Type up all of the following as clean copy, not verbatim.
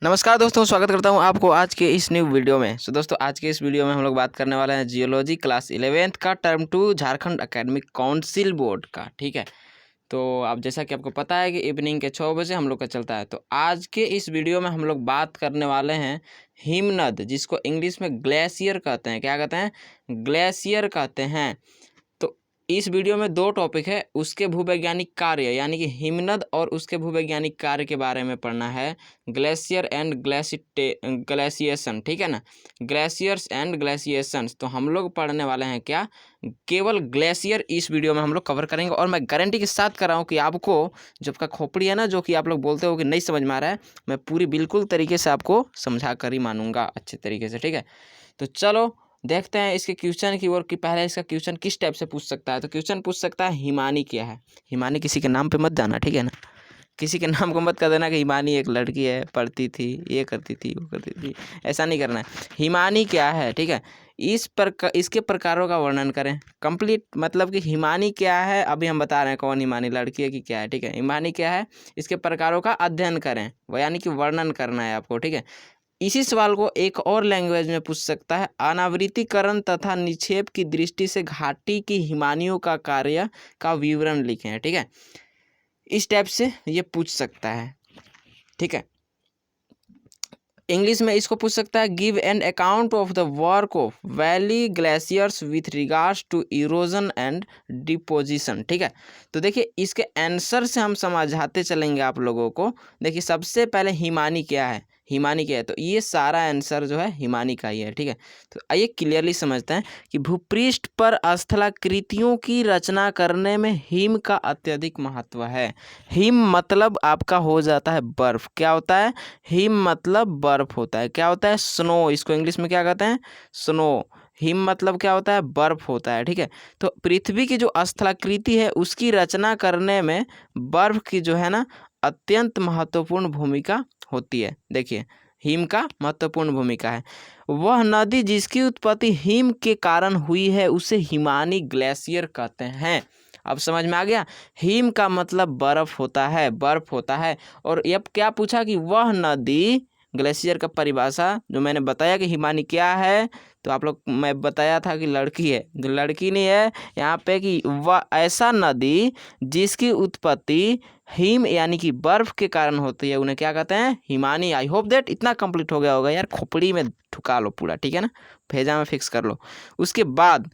नमस्कार दोस्तों, स्वागत करता हूं आपको आज के इस न्यू वीडियो में। दोस्तों, आज के इस वीडियो में हम लोग बात करने वाले हैं जियोलॉजी क्लास 11th का term 2 Jharkhand academic council board का। ठीक है, तो अब जैसा कि आपको पता है कि इवनिंग के 6 बजे हम लोग का चलता है। तो आज के इस वीडियो में हम लोग बात करने वाले हैं हिमनद, जिसको इंग्लिश में ग्लेशियर कहते हैं। क्या कहते हैं? ग्लेशियर कहते हैं। तो इस वीडियो में दो टॉपिक है, उसके भूवैज्ञानिक कार्य यानी कि हिमनद और उसके भूवैज्ञानिक कार्य के बारे में पढ़ना है। ग्लेशियर एंड ग्लेशिएशन, ठीक है ना, ग्लेशियर्स एंड ग्लेशिएशंस। तो हम लोग पढ़ने वाले हैं क्या? केवल ग्लेशियर इस वीडियो में हम लोग कवर करेंगे। और मैं गारंटी के साथ कर रहा हूँ कि आपको जब का खोपड़ी है ना, जो कि आप लोग बोलते हो कि नहीं समझ में आ रहा है, मैं पूरी बिल्कुल तरीके से आपको समझा कर ही मानूंगा अच्छे तरीके से। ठीक है, तो चलो देखते हैं इसके क्वेश्चन की ओर कि पहले इसका क्वेश्चन किस टाइप से पूछ सकता है। तो क्वेश्चन पूछ सकता है हिमानी क्या है। हिमानी किसी के नाम पे मत जाना, ठीक है ना, किसी के नाम को मत कर देना कि हिमानी एक लड़की है, पढ़ती थी, ये करती थी, वो करती थी, ऐसा नहीं करना है। हिमानी क्या है, ठीक है, इसके प्रकारों का वर्णन करें कंप्लीट। मतलब कि हिमानी क्या है, अभी हम बता रहे हैं कौन हिमानी लड़की है कि क्या है। ठीक है, हिमानी क्या है, इसके प्रकारों का अध्ययन करें, वो यानी कि वर्णन करना है आपको। ठीक है, इसी सवाल को एक और लैंग्वेज में पूछ सकता है। अनावृतीकरण तथा निक्षेप की दृष्टि से घाटी की हिमानियों का कार्य का विवरण लिखें। ठीक है, इस टाइप से ये पूछ सकता है। ठीक है, इंग्लिश में इसको पूछ सकता है give an account of the work of valley glaciers with regards to erosion and deposition. ठीक है, तो देखिए इसके आंसर से हम समझाते चलेंगे आप लोगों को। देखिए सबसे पहले हिमानी क्या है, हिमानी क्या है, तो ये सारा आंसर जो है हिमानी का ही है। ठीक है, तो आइए क्लियरली समझते हैं कि भूपृष्ठ पर स्थलाकृतियों की रचना करने में हिम का अत्यधिक महत्व है। हिम मतलब आपका हो जाता है बर्फ। क्या होता है? हिम मतलब बर्फ होता है। क्या होता है? स्नो। इसको इंग्लिश में क्या कहते हैं? स्नो। हिम मतलब क्या होता है? बर्फ होता है। ठीक है, तो पृथ्वी की जो स्थलाकृति है उसकी रचना करने में बर्फ की जो है ना अत्यंत महत्वपूर्ण भूमिका होती है। देखिए हिम का महत्वपूर्ण भूमिका है। वह नदी जिसकी उत्पत्ति हिम के कारण हुई है उसे हिमानी ग्लेशियर कहते हैं। अब समझ में आ गया? हिम का मतलब बर्फ होता है, बर्फ होता है। और अब क्या पूछा कि वह नदी, ग्लेशियर का परिभाषा जो मैंने बताया कि हिमानी क्या है, तो आप लोग मैं बताया था कि लड़की है, जो लड़की नहीं है यहाँ पे, कि वह ऐसा नदी जिसकी उत्पत्ति हिम यानी कि बर्फ के कारण होती है उन्हें क्या कहते हैं? हिमानी। आई होप दैट इतना कंप्लीट हो गया होगा यार, खोपड़ी में ठुका लो पूरा, ठीक है ना, भेजा में फिक्स कर लो। उसके बाद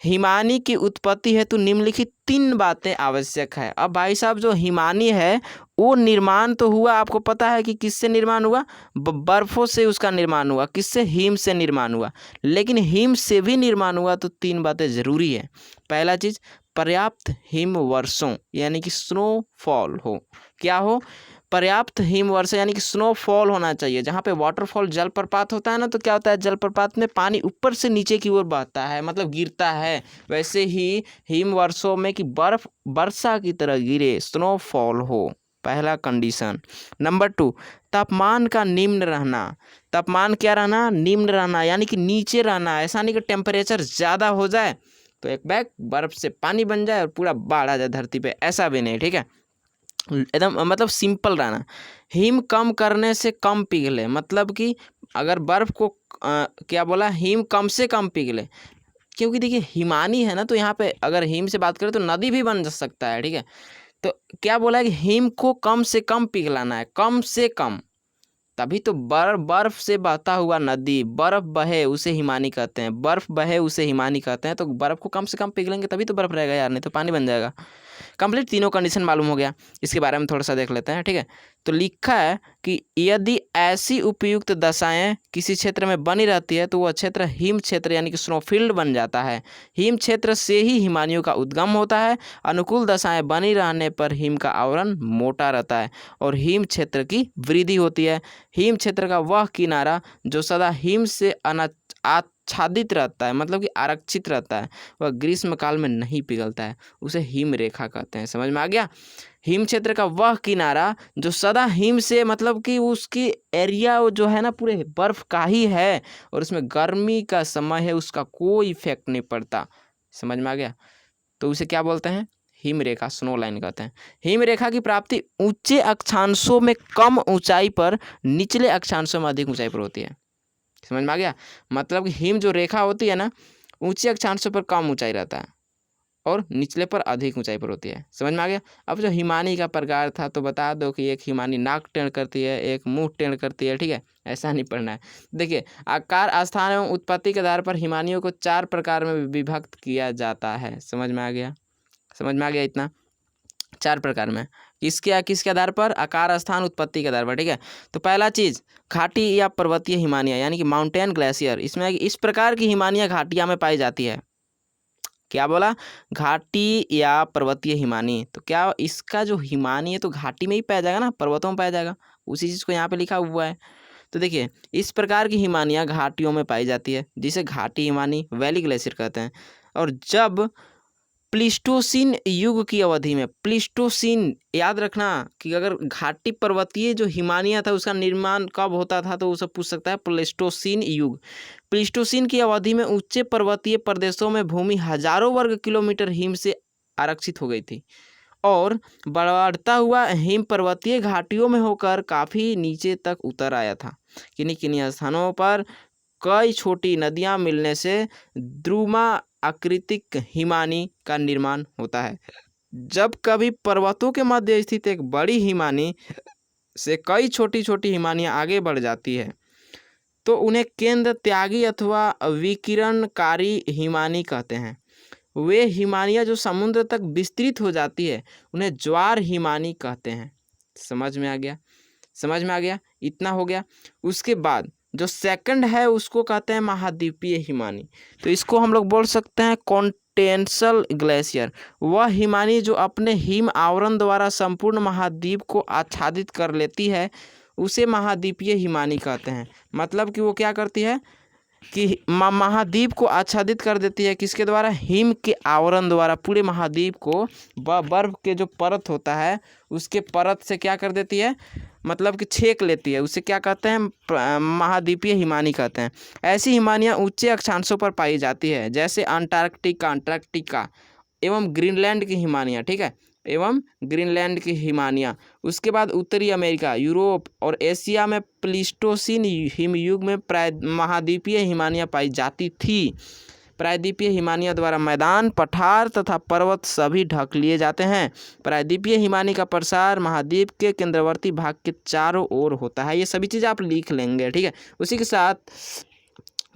हिमानी की उत्पत्ति हेतु निम्नलिखित 3 बातें आवश्यक है। अब भाई साहब जो हिमानी है वो निर्माण तो हुआ, आपको पता है कि किससे निर्माण हुआ? बर्फों से उसका निर्माण हुआ। किससे? हिम से निर्माण हुआ। लेकिन हिम से भी निर्माण हुआ तो 3 बातें जरूरी है। पहला चीज, पर्याप्त हिम वर्षों यानी कि स्नोफॉल हो। क्या हो? पर्याप्त हिमवर्षा यानी कि स्नोफॉल होना चाहिए। जहाँ पे वाटरफॉल जलप्रपात होता है ना, तो क्या होता है? जलप्रपात में पानी ऊपर से नीचे की ओर बहता है, मतलब गिरता है। वैसे ही हिमवर्षों में कि बर्फ वर्षा की तरह गिरे, स्नोफॉल हो, पहला कंडीशन। नंबर 2, तापमान का निम्न रहना। तापमान क्या रहना? निम्न रहना, यानी कि नीचे रहना। ऐसा नहीं कि टेम्परेचर ज़्यादा हो जाए तो एक बैग बर्फ से पानी बन जाए और पूरा बाढ़ आ जाए धरती पे, ऐसा भी नहीं। ठीक है, एकदम मतलब सिंपल रहना। हिम कम करने से कम पिघले, मतलब कि अगर बर्फ को क्या बोला? हिम कम से कम पिघले। क्योंकि देखिए हिमानी है ना, तो यहाँ पे अगर हिम से बात करें तो नदी भी बन सकता है। ठीक है, तो क्या बोला है कि हिम को कम से कम पिघलाना है, कम से कम। तभी तो बर्फ से बहता हुआ नदी, बर्फ बहे उसे हिमानी कहते हैं, बर्फ बहे उसे हिमानी कहते हैं। तो बर्फ को कम से कम पिघलेंगे तभी तो बर्फ रहेगा यार, नहीं तो पानी बन जाएगा। कंप्लीट तीनों कंडीशन मालूम हो गया। इसके बारे में थोड़ा सा देख लेते हैं। ठीक है, तो लिखा है कि यदि ऐसी उपयुक्त दशाएं किसी क्षेत्र में बनी रहती है तो वह क्षेत्र हिम क्षेत्र यानी कि स्नोफील्ड बन जाता है। हिम क्षेत्र से ही हिमानियों का उद्गम होता है। अनुकूल दशाएं बनी रहने पर हिम का आवरण मोटा रहता है और हिम क्षेत्र की वृद्धि होती है। हिम क्षेत्र का वह किनारा जो सदा हिम से आच्छादित रहता है, मतलब कि आरक्षित रहता है, वह ग्रीष्म काल में नहीं पिघलता है, उसे हिम रेखा कहते हैं। समझ में आ गया? हिम क्षेत्र का वह किनारा जो सदा हिम से, मतलब कि उसकी एरिया जो है ना पूरे बर्फ का ही है और उसमें गर्मी का समय है, उसका कोई इफेक्ट नहीं पड़ता। समझ में आ गया? तो उसे क्या बोलते हैं? हिम रेखा, स्नो लाइन कहते हैं। हिम रेखा की प्राप्ति ऊंचे अक्षांशों में कम ऊंचाई पर, निचले अक्षांशों में अधिक ऊंचाई पर होती है। समझ में आ गया? मतलब कि हिम जो रेखा होती है ना, ऊंचे अक्षांशों पर कम ऊंचाई रहता है और निचले पर अधिक ऊंचाई पर होती है। समझ में आ गया? अब जो हिमानी का प्रकार था तो बता दो कि एक हिमानी नाक टेढ़ करती है, एक मुंह टेढ़ करती है। ठीक है, ऐसा नहीं पढ़ना है। देखिए, आकार, स्थान एवं उत्पत्ति के आधार पर हिमानियों को 4 प्रकार में विभक्त किया जाता है। समझ में आ गया? समझ में आ गया इतना? 4 प्रकार में। किसके आधार पर? आकार, स्थान, उत्पत्ति के आधार पर। ठीक है, तो पहला चीज़ घाटी या पर्वतीय हिमानियाँ, यानी कि माउंटेन ग्लेशियर। इसमें इस प्रकार की हिमानियाँ घाटियाँ में पाई जाती है। क्या बोला? घाटी या पर्वतीय हिमानी। तो क्या इसका जो हिमानी है तो घाटी में ही पाया जाएगा ना, पर्वतों में पाया जाएगा। उसी चीज़ को यहाँ पे लिखा हुआ है। तो देखिए, इस प्रकार की हिमानियाँ घाटियों में पाई जाती है, जिसे घाटी हिमानी, वैली ग्लेशियर कहते हैं। और जब प्लीस्टोसीन युग की अवधि में, प्लीस्टोसीन याद रखना कि अगर घाटी पर्वतीय जो हिमानिया था उसका निर्माण कब होता था तो उसे पूछ सकता है, प्लीस्टोसीन युग। प्लीस्टोसीन की अवधि में उच्च पर्वतीय प्रदेशों में भूमि हजारों वर्ग किलोमीटर हिम से आरक्षित हो गई थी और बढ़ता हुआ हिम पर्वतीय घाटियों में होकर काफ़ी नीचे तक उतर आया था। किन्हीं किन्हीं स्थानों पर कई छोटी नदियां मिलने से द्रुमा आकृतिक हिमानी का निर्माण होता है। जब कभी पर्वतों के मध्य स्थित एक बड़ी हिमानी से कई छोटी छोटी हिमानियाँ आगे बढ़ जाती है तो उन्हें केंद्र त्यागी अथवा विकिरणकारी हिमानी कहते हैं। वे हिमानियाँ जो समुद्र तक विस्तृत हो जाती है उन्हें ज्वार हिमानी कहते हैं। समझ में आ गया? समझ में आ गया? इतना हो गया। उसके बाद जो सेकंड है उसको कहते हैं महाद्वीपीय हिमानी। तो इसको हम लोग बोल सकते हैं कॉन्टिनेंटल ग्लेशियर। वह हिमानी जो अपने हिम आवरण द्वारा संपूर्ण महाद्वीप को आच्छादित कर लेती है उसे महाद्वीपीय हिमानी कहते हैं। मतलब कि वो क्या करती है कि महाद्वीप को आच्छादित कर देती है। किसके द्वारा? हिम के आवरण द्वारा पूरे महाद्वीप को बर्फ के जो परत होता है उसके परत से क्या कर देती है, मतलब कि छेक लेती है। उसे क्या कहते हैं? महाद्वीपीय हिमानी कहते हैं। ऐसी हिमानियाँ ऊंचे अक्षांशों पर पाई जाती है, जैसे अंटार्कटिका एवं ग्रीनलैंड की हिमानियाँ। ठीक है, एवं ग्रीनलैंड की हिमानियाँ। उसके बाद उत्तरी अमेरिका, यूरोप और एशिया में प्लीस्टोसीन हिमयुग में महाद्वीपीय हिमानियाँ पाई जाती थी। प्रायद्वीपीय हिमानियों द्वारा मैदान, पठार तथा पर्वत सभी ढक लिए जाते हैं। प्रायद्वीपीय हिमानी का प्रसार महाद्वीप के केंद्रवर्ती भाग के चारों ओर होता है। ये सभी चीज़ आप लिख लेंगे। ठीक है, उसी के साथ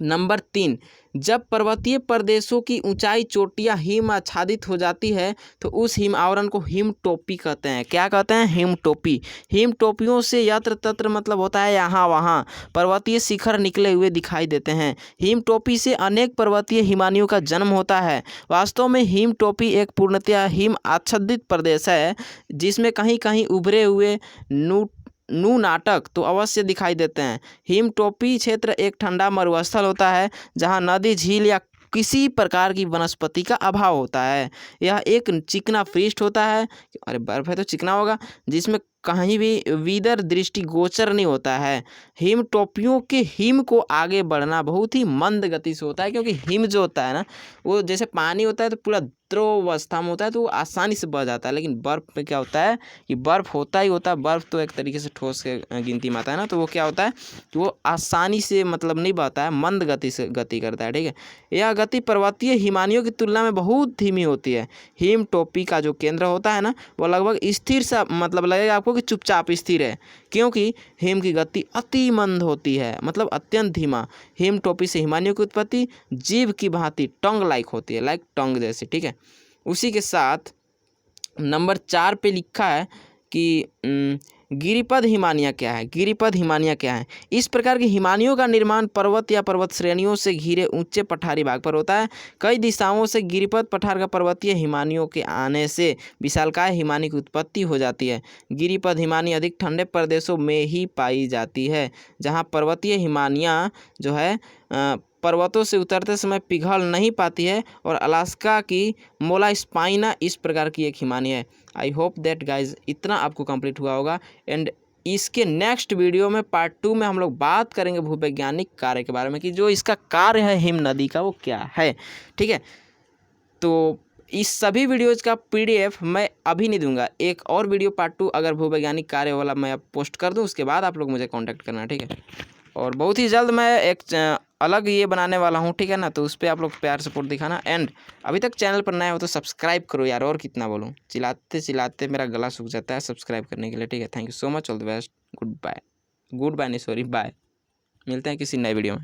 नंबर 3, जब पर्वतीय प्रदेशों की ऊंचाई चोटियां हिम आच्छादित हो जाती है तो उस हिम आवरण को हिम टोपी कहते हैं। क्या कहते हैं? हिम टोपी। हिम टोपियों से यत्र तत्र मतलब होता है यहाँ वहाँ पर्वतीय शिखर निकले हुए दिखाई देते हैं। हिम टोपी से अनेक पर्वतीय हिमानियों का जन्म होता है। वास्तव में हिम टोपी एक पूर्णतया हिम आच्छादित प्रदेश है जिसमें कहीं कहीं उभरे हुए नाटक तो अवश्य दिखाई देते हैं। हिम टोपी क्षेत्र एक ठंडा मरुस्थल होता है जहां नदी, झील या किसी प्रकार की वनस्पति का अभाव होता है। यह एक चिकना पृष्ठ होता है, अरे बर्फ है तो चिकना होगा, जिसमें कहीं भी विदर दृष्टि गोचर नहीं होता है। हिम टोपियों के हिम को आगे बढ़ना बहुत ही मंद गति से होता है, क्योंकि हिम जो होता है ना वो जैसे पानी होता है तो पूरा द्रव अवस्था में होता है तो वो आसानी से बह जाता है। लेकिन बर्फ़ में क्या होता है कि बर्फ़ होता ही होता है, बर्फ़ तो एक तरीके से ठोस के गिनती में आता है ना, तो वो क्या होता है कि वो आसानी से मतलब नहीं बहता है, मंद गति से गति करता है। ठीक है, यह गति पर्वतीय हिमानियों की तुलना में बहुत धीमी होती है। हिम टोपी का जो केंद्र होता है ना वो लगभग स्थिर सा मतलब लगेगा आपको कि चुपचाप स्थिर है, क्योंकि हिम की गति अति मंद होती है, मतलब अत्यंत धीमा। हिम टोपी से हिमानियों की उत्पत्ति जीभ की भांति टंग लाइक होती है, लाइक टंग जैसे। ठीक है, उसी के साथ नंबर 4 पे लिखा है कि गिरिपद हिमानियाँ क्या है। गिरिपद हिमानियाँ क्या है? इस प्रकार की हिमानियों का निर्माण पर्वत या पर्वत श्रेणियों से घिरे ऊंचे पठारी भाग पर होता है। कई दिशाओं से गिरिपद पठार का पर्वतीय हिमानियों के आने से विशालकाय हिमानी की उत्पत्ति हो जाती है। गिरिपद हिमानी अधिक ठंडे प्रदेशों में ही पाई जाती है, जहाँ पर्वतीय हिमानियाँ जो है पर्वतों से उतरते समय पिघल नहीं पाती है। और अलास्का की मोलास्पाइना इस प्रकार की एक हिमानी है। आई होप दैट गाइज इतना आपको कंप्लीट हुआ होगा। एंड इसके नेक्स्ट वीडियो में पार्ट 2 में हम लोग बात करेंगे भूवैज्ञानिक कार्य के बारे में कि जो इसका कार्य है हिम नदी का वो क्या है। ठीक है, तो इस सभी वीडियोज़ का PDF मैं अभी नहीं दूंगा, एक और वीडियो पार्ट 2 अगर भूवैज्ञानिक कार्य वाला मैं अब पोस्ट कर दूं, उसके बाद आप लोग मुझे कांटेक्ट करना, ठीक है। और बहुत ही जल्द मैं एक अलग ये बनाने वाला हूँ, ठीक है ना। तो उस पर आप लोग प्यार सपोर्ट दिखाना। एंड अभी तक चैनल पर नए हो तो सब्सक्राइब करो यार, और कितना बोलूँ, चिल्लाते चिल्लाते मेरा गला सूख जाता है सब्सक्राइब करने के लिए, ठीक है। Thank you so much, all the best, good bye, good bye नहीं सॉरी बाय, मिलते हैं किसी नए वीडियो में।